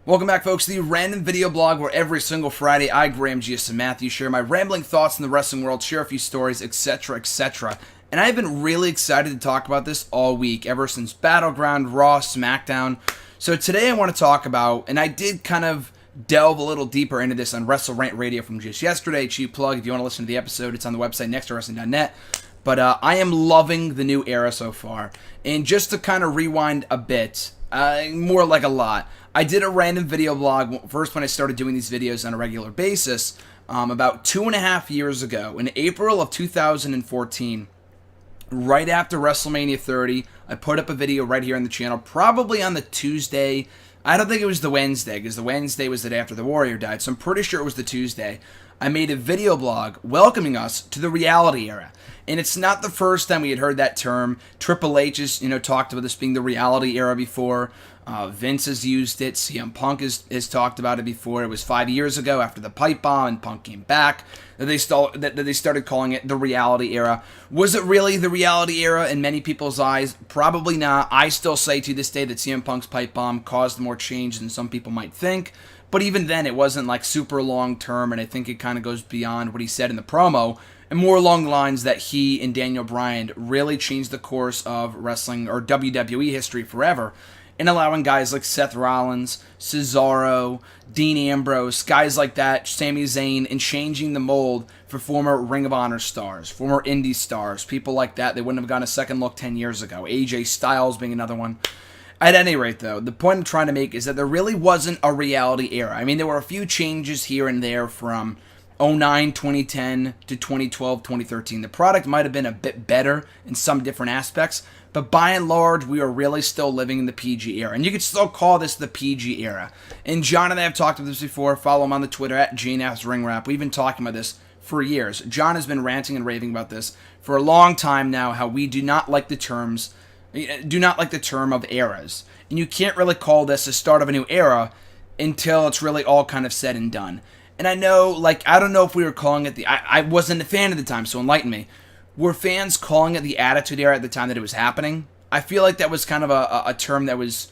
Welcome back, folks, to the random video blog where every single Friday I, Graham G.S. and Matthew, share my rambling thoughts in the wrestling world, share a few stories, etc., etc. And I've been really excited to talk about this all week, ever since Battleground, Raw, SmackDown. So today I want to talk about, and I did kind of delve a little deeper into this on Wrestle Rant Radio from just yesterday. Cheap plug, if you want to listen to the episode, it's on the website nextwrestling.net. But I am loving the new era so far. And just to kind of rewind a bit, more like a lot, I did a random video blog first when I started doing these videos on a regular basis about 2.5 years ago, in April of 2014. Right after WrestleMania 30, I put up a video right here on the channel, probably on the Tuesday. I don't think it was the Wednesday, because the Wednesday was the day after the Warrior died, so I'm pretty sure it was the Tuesday. I made a video blog welcoming us to the reality era. And it's not the first time we had heard that term. Triple H has, talked about this being the reality era before. Vince has used it. CM Punk has talked about it before. It was 5 years ago after the pipe bomb and Punk came back that they started calling it the reality era. Was it really the reality era in many people's eyes? Probably not. I still say to this day that CM Punk's pipe bomb caused more change than some people might think. But even then, it wasn't like super long term, and I think it kind of goes beyond what he said in the promo, and more along the lines that he and Daniel Bryan really changed the course of wrestling or WWE history forever, in allowing guys like Seth Rollins, Cesaro, Dean Ambrose, guys like that, Sami Zayn, and changing the mold for former Ring of Honor stars, former indie stars, people like that. They wouldn't have gotten a second look 10 years ago. AJ Styles being another one. At any rate, though, the point I'm trying to make is that there really wasn't a reality era. I mean, there were a few changes here and there from 2009, 2010 to 2012, 2013. The product might have been a bit better in some different aspects, but by and large, we are really still living in the PG era. And you could still call this the PG era. And John and I have talked about this before. Follow him on the Twitter at JNAPsRingWrap. We've been talking about this for years. John has been ranting and raving about this for a long time now, how we do not like the term of eras. And you can't really call this the start of a new era until it's really all kind of said and done. And I know, I don't know if we were calling it I wasn't a fan at the time, so enlighten me. Were fans calling it the Attitude Era at the time that it was happening? I feel like that was kind of a term that was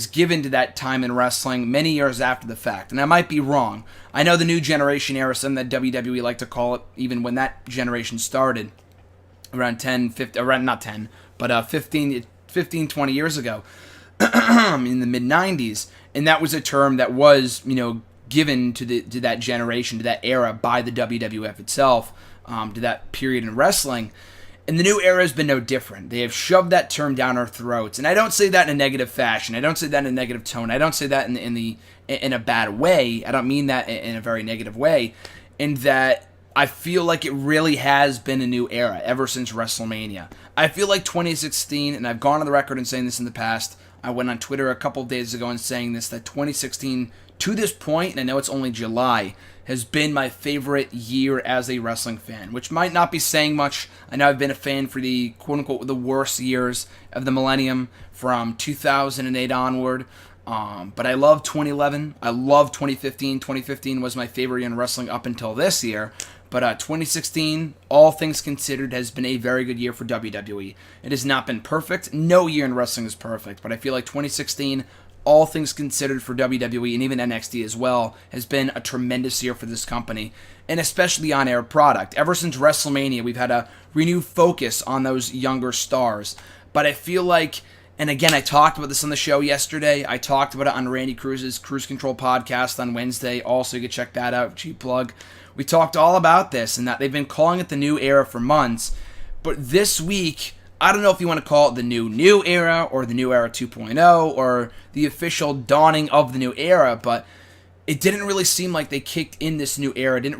given to that time in wrestling many years after the fact. And I might be wrong. I know the New Generation Era, something that WWE liked to call it, even when that generation started, around 15, 20 years ago, in the mid-90s. And that was a term that was, given to that generation, to that era by the WWF itself, to that period in wrestling. And the new era has been no different. They have shoved that term down our throats. And I don't say that in a negative fashion. I don't say that in a negative tone. I don't say that in a bad way. I don't mean that in a very negative way. In that I feel like it really has been a new era ever since WrestleMania. I feel like 2016, and I've gone on the record in saying this in the past, I went on Twitter a couple of days ago and saying this, that 2016, to this point, and I know it's only July, has been my favorite year as a wrestling fan, which might not be saying much. I know I've been a fan for the quote-unquote the worst years of the millennium from 2008 onward, but I love 2011. I love 2015. 2015 was my favorite year in wrestling up until this year. But 2016, all things considered, has been a very good year for WWE. It has not been perfect. No year in wrestling is perfect. But I feel like 2016, all things considered for WWE, and even NXT as well, has been a tremendous year for this company. And especially on-air product. Ever since WrestleMania, we've had a renewed focus on those younger stars. But I feel like, and again, I talked about this on the show yesterday. I talked about it on Randy Cruz's Cruise Control podcast on Wednesday. Also, you can check that out. Cheap plug. We talked all about this and that they've been calling it the new era for months. But this week, I don't know if you want to call it the new era or the new era 2.0 or the official dawning of the new era, but it didn't really seem like they kicked in this new era. It didn't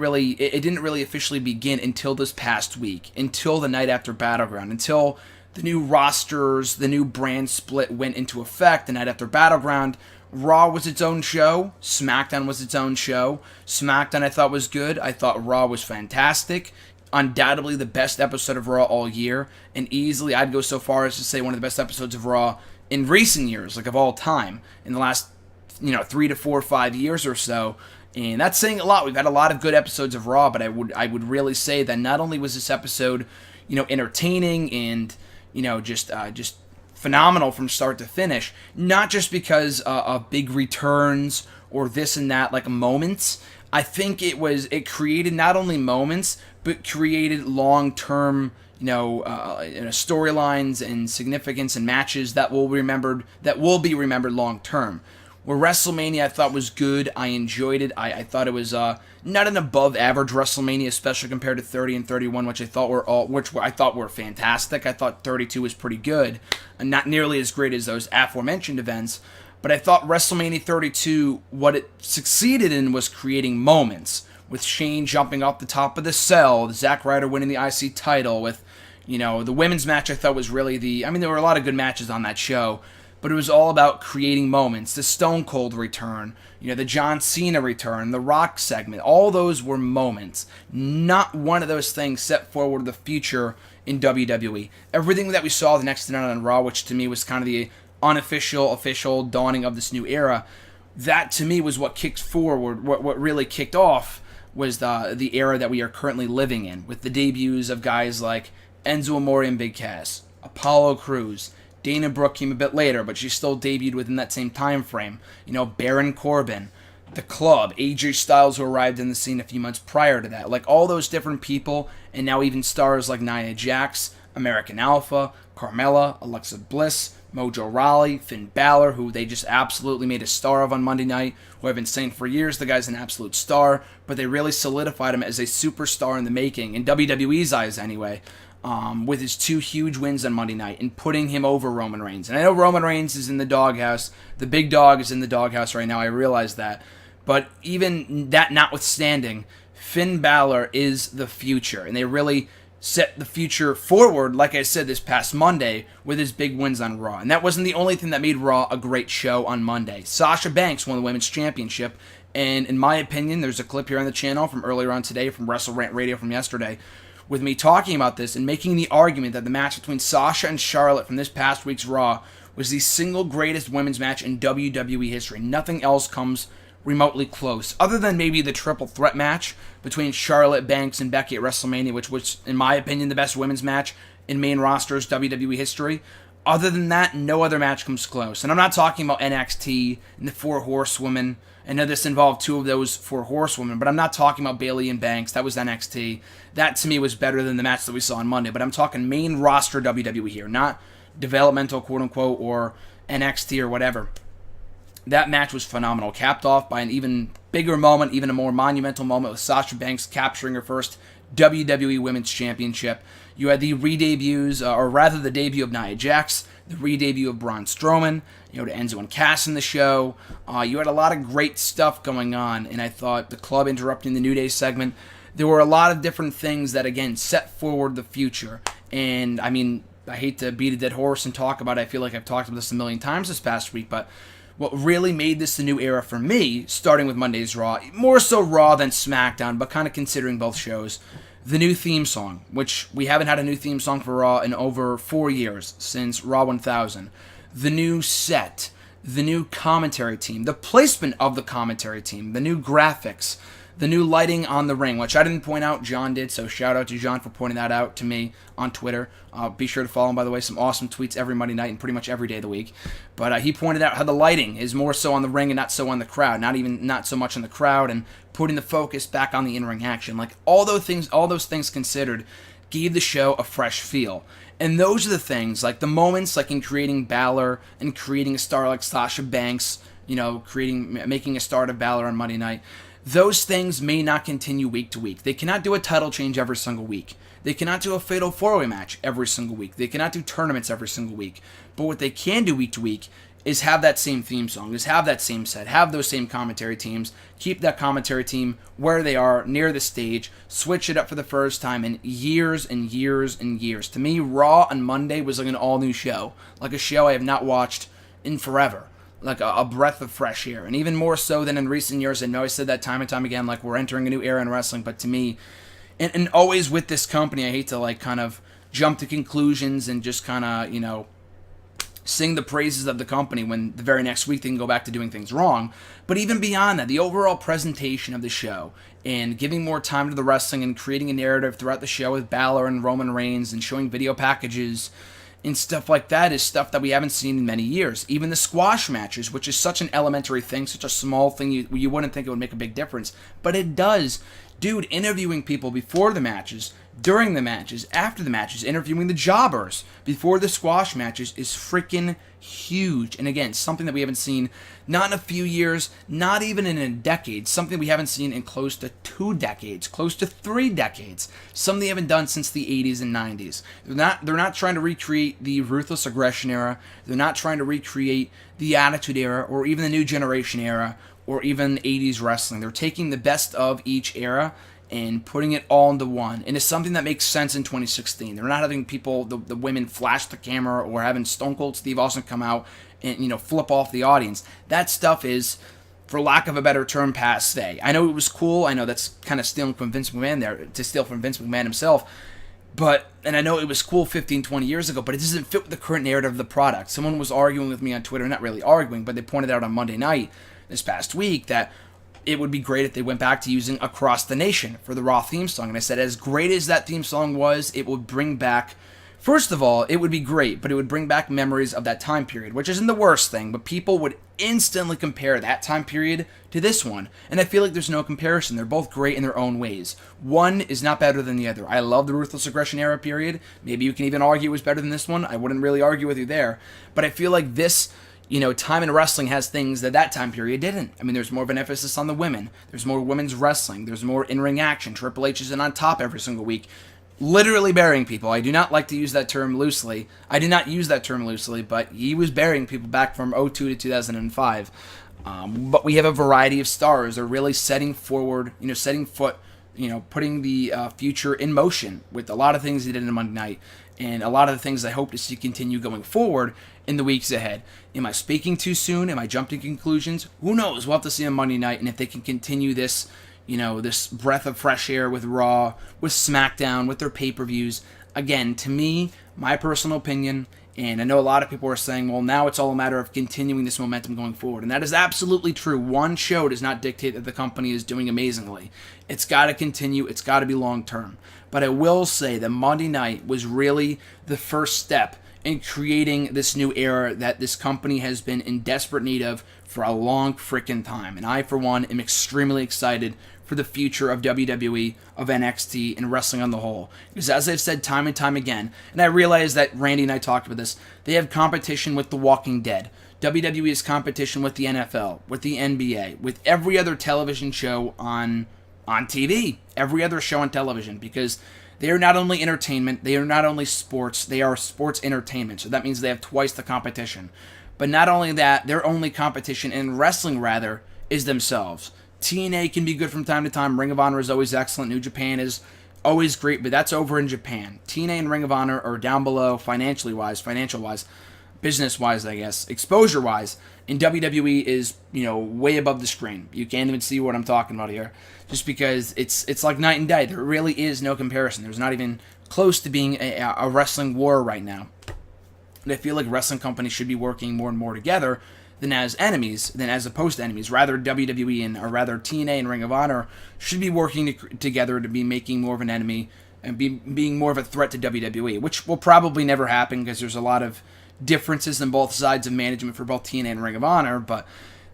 really officially begin until this past week, until the night after Battleground, until the new rosters, the new brand split went into effect the night after Battleground. Raw was its own show. SmackDown was its own show. SmackDown I thought was good. I thought Raw was fantastic. Undoubtedly the best episode of Raw all year. And easily I'd go so far as to say one of the best episodes of Raw in recent years, like of all time. In the last, 3 to 4 or 5 years or so. And that's saying a lot. We've had a lot of good episodes of Raw, but I would really say that not only was this episode, entertaining and, just phenomenal from start to finish. Not just because of big returns or this and that, like moments. I think it created not only moments, but created long-term, storylines and significance and matches that will be remembered long-term. Where WrestleMania I thought was good, I enjoyed it. I thought it was not an above-average WrestleMania, especially compared to 30 and 31, which I thought were fantastic. I thought 32 was pretty good, and not nearly as great as those aforementioned events. But I thought WrestleMania 32, what it succeeded in was creating moments, with Shane jumping off the top of the cell, Zack Ryder winning the IC title, with, the women's match I thought was really there were a lot of good matches on that show, but it was all about creating moments. The Stone Cold return, the John Cena return, the Rock segment, all those were moments. Not one of those things set forward the future in WWE. Everything that we saw the next night on Raw, which to me was kind of the unofficial, official dawning of this new era, that to me was what kicked forward, what really kicked off was the era that we are currently living in, with the debuts of guys like Enzo Amore and Big Cass, Apollo Crews. Dana Brooke came a bit later, but she still debuted within that same time frame. Baron Corbin, The Club, AJ Styles, who arrived in the scene a few months prior to that. Like, all those different people, and now even stars like Nia Jax, American Alpha, Carmella, Alexa Bliss, Mojo Rawley, Finn Balor, who they just absolutely made a star of on Monday night, who I've been saying for years the guy's an absolute star, but they really solidified him as a superstar in the making, in WWE's eyes anyway, with his 2 huge wins on Monday night and putting him over Roman Reigns. And I know Roman Reigns is in the doghouse. The big dog is in the doghouse right now. I realize that. But even that notwithstanding, Finn Balor is the future. And they really set the future forward, like I said, this past Monday with his big wins on Raw. And that wasn't the only thing that made Raw a great show on Monday. Sasha Banks won the Women's Championship. And in my opinion, there's a clip here on the channel from earlier on today from Wrestle Rant Radio from yesterday, with me talking about this and making the argument that the match between Sasha and Charlotte from this past week's Raw was the single greatest women's match in WWE history. Nothing else comes remotely close, other than maybe the triple threat match between Charlotte, Banks, and Becky at WrestleMania, which was, in my opinion, the best women's match in main roster's WWE history. Other than that, no other match comes close. And I'm not talking about NXT and the 4 Horsewomen. I know this involved 2 of those 4 Horsewomen, but I'm not talking about Bayley and Banks. That was NXT. That, to me, was better than the match that we saw on Monday. But I'm talking main roster WWE here, not developmental, quote-unquote, or NXT or whatever. That match was phenomenal, capped off by an even bigger moment, even a more monumental moment with Sasha Banks capturing her first WWE Women's Championship. You had the re-debuts, or rather the debut of Nia Jax, the re-debut of Braun Strowman, to Enzo and Cass in the show. You had a lot of great stuff going on, and I thought the club interrupting the New Day segment, there were a lot of different things that, again, set forward the future. And, I hate to beat a dead horse and talk about it. I feel like I've talked about this a million times this past week, but what really made this the new era for me, starting with Monday's Raw, more so Raw than SmackDown, but kind of considering both shows, the new theme song, which we haven't had a new theme song for Raw in over 4 years, since Raw 1000. The new set, the new commentary team, the placement of the commentary team, the new graphics, the new lighting on the ring, which I didn't point out, John did, so shout out to John for pointing that out to me on Twitter. Be sure to follow him, by the way, some awesome tweets every Monday night and pretty much every day of the week. But he pointed out how the lighting is more so on the ring and not so on the crowd, not so much on the crowd, and putting the focus back on the in-ring action. Like, all those things considered, gave the show a fresh feel. And those are the things, like the moments, like in creating Balor and creating a star like Sasha Banks, making a star of Balor on Monday night. Those things may not continue week to week. They cannot do a title change every single week. They cannot do a fatal 4-way match every single week. They cannot do tournaments every single week. But what they can do week to week is have that same theme song, is have that same set, have those same commentary teams, keep that commentary team where they are, near the stage, switch it up for the first time in years and years and years. To me, Raw on Monday was like an all-new show, like a show I have not watched in forever, like a breath of fresh air. And even more so than in recent years. I know I said that time and time again, like we're entering a new era in wrestling, but to me, and always with this company, I hate to like kind of jump to conclusions and just kind of, sing the praises of the company when the very next week they can go back to doing things wrong. But even beyond that, the overall presentation of the show and giving more time to the wrestling and creating a narrative throughout the show with Balor and Roman Reigns and showing video packages and stuff like that is stuff that we haven't seen in many years. Even the squash matches, which is such an elementary thing, such a small thing, you wouldn't think it would make a big difference, but it does. Dude, interviewing people before the matches, during the matches, after the matches, interviewing the jobbers before the squash matches is freaking huge. And again, something that we haven't seen not in a few years, not even in a decade, something we haven't seen in close to 2 decades, close to 3 decades, something they haven't done since the 80s and 90s. They're not trying to recreate the Ruthless Aggression era, they're not trying to recreate the Attitude Era, or even the New Generation era, or even 80s wrestling. They're taking the best of each era and putting it all into one. And it's something that makes sense in 2016. They're not having people, the women, flash the camera, or having Stone Cold Steve Austin come out and, flip off the audience. That stuff is, for lack of a better term, passe. I know it was cool. I know that's kind of stealing from Vince McMahon there, to steal from Vince McMahon himself. And I know it was cool 15, 20 years ago, but it doesn't fit with the current narrative of the product. Someone was arguing with me on Twitter, not really arguing, but they pointed out on Monday night this past week that it would be great if they went back to using Across the Nation for the Raw theme song. And I said, as great as that theme song was, it would bring back, first of all, it would be great, but it would bring back memories of that time period, which isn't the worst thing, but people would instantly compare that time period to this one. And I feel like there's no comparison. They're both great in their own ways. One is not better than the other. I love the Ruthless Aggression era period. Maybe you can even argue it was better than this one. I wouldn't really argue with you there. But I feel like this, time in wrestling has things that time period didn't. I mean, there's more of an emphasis on the women. There's more women's wrestling. There's more in-ring action. Triple H isn't on top every single week, literally burying people. I do not like to use that term loosely. But he was burying people back from 2002 to 2005. But we have a variety of stars. They're really setting forward, setting foot, putting the future in motion with a lot of things they did on Monday night, and a lot of the things I hope to see continue going forward in the weeks ahead. Am I speaking too soon? Am I jumping to conclusions? Who knows? We'll have to see on Monday night, and if they can continue this, this breath of fresh air with Raw, with SmackDown, with their pay-per-views. Again, to me, my personal opinion, and I know a lot of people are saying, well, now it's all a matter of continuing this momentum going forward. And that is absolutely true. One show does not dictate that the company is doing amazingly. It's got to continue. It's got to be long-term. But I will say that Monday night was really the first step in creating this new era that this company has been in desperate need of for a long freaking time. And I, for one, am extremely excited for the future of WWE, of NXT, and wrestling on the whole. Because as I've said time and time again, and I realize that Randy and I talked about this, they have competition with The Walking Dead. WWE is competition with the NFL, with the NBA, with every other television show on TV, every other show on television, because they are not only entertainment, they are not only sports, they are sports entertainment. So that means they have twice the competition. But not only that, their only competition in wrestling, rather, is themselves. TNA can be good from time to time. Ring of Honor is always excellent. New Japan is always great, but that's over in Japan. TNA and Ring of Honor are down below financial-wise, business-wise, I guess, exposure-wise. And WWE is, way above the screen. You can't even see what I'm talking about here. Just because it's like night and day. There really is no comparison. There's not even close to being a wrestling war right now. And I feel like wrestling companies should be working more and more together than as enemies, than as opposed to enemies. Rather, WWE or rather TNA and Ring of Honor should be working together to be making more of an enemy and being more of a threat to WWE, which will probably never happen because there's a lot of differences in both sides of management for both TNA and Ring of Honor. But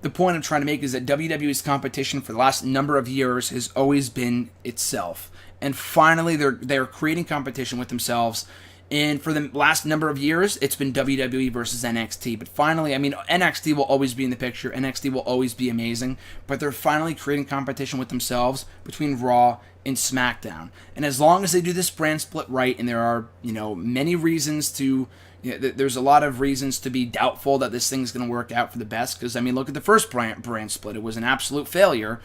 the point I'm trying to make is that WWE's competition for the last number of years has always been itself. And finally, they're creating competition with themselves. And for the last number of years, it's been WWE versus NXT. But finally, NXT will always be in the picture. NXT will always be amazing. But they're finally creating competition with themselves between Raw and SmackDown. And as long as they do this brand split right, and there are, many reasons to... there's a lot of reasons to be doubtful that this thing's going to work out for the best. Because, look at the first brand split. It was an absolute failure.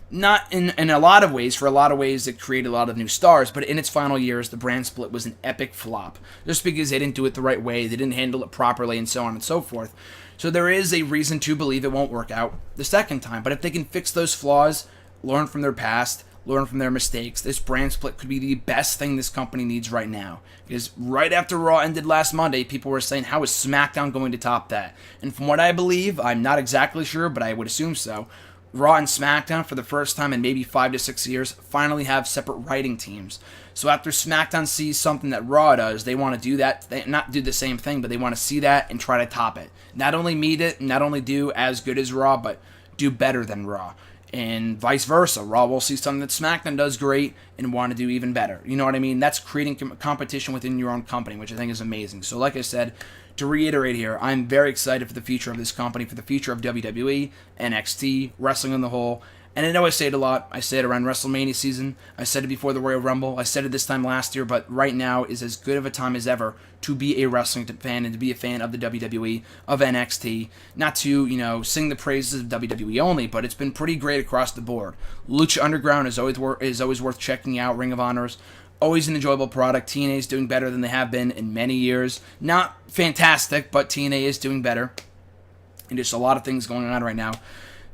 Not in a lot of ways. For a lot of ways, it created a lot of new stars. But in its final years, the brand split was an epic flop. Just because they didn't do it the right way, they didn't handle it properly, and so on and so forth. So there is a reason to believe it won't work out the second time. But if they can fix those flaws, learn from their past, learn from their mistakes, this brand split could be the best thing this company needs right now. Because right after Raw ended last Monday, people were saying, how is SmackDown going to top that? And from what I believe, I'm not exactly sure, but I would assume so, Raw and SmackDown, for the first time in maybe 5 to 6 years, finally have separate writing teams. So after SmackDown sees something that Raw does, they want to do that. They not do the same thing, but they want to see that and try to top it. Not only meet it, not only do as good as Raw, but do better than Raw. And vice versa. Raw will see something that SmackDown does great and want to do even better. You know what I mean? That's creating competition within your own company, which I think is amazing. So like I said, to reiterate here, I'm very excited for the future of this company, for the future of WWE, NXT, wrestling on the whole. And I know I say it a lot. I say it around WrestleMania season. I said it before the Royal Rumble. I said it this time last year, but right now is as good of a time as ever to be a wrestling fan and to be a fan of the WWE, of NXT. Not to, sing the praises of WWE only, but it's been pretty great across the board. Lucha Underground is always worth checking out. Ring of Honor's always an enjoyable product. TNA is doing better than they have been in many years. Not fantastic, but TNA is doing better. And just a lot of things going on right now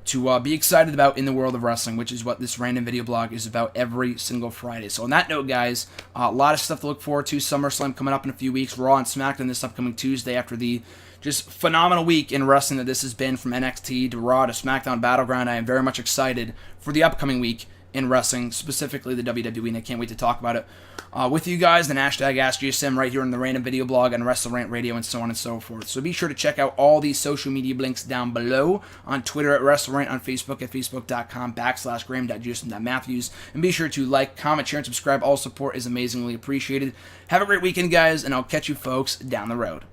to be excited about in the world of wrestling, which is what this random video blog is about every single Friday. So on that note, guys, a lot of stuff to look forward to. SummerSlam coming up in a few weeks. Raw and SmackDown this upcoming Tuesday after the just phenomenal week in wrestling that this has been, from NXT to Raw to SmackDown Battleground. I am very much excited for the upcoming week in wrestling, specifically the WWE, and I can't wait to talk about it with you guys, and hashtag AskGSM right here in the random video blog and Wrestle Rant Radio and so on and so forth. So be sure to check out all these social media links down below, on Twitter at Wrestle Rant, on Facebook at facebook.com/graham.gsm.matthews, and be sure to like, comment, share, and subscribe. All support is amazingly appreciated. Have a great weekend, guys, and I'll catch you folks down the road.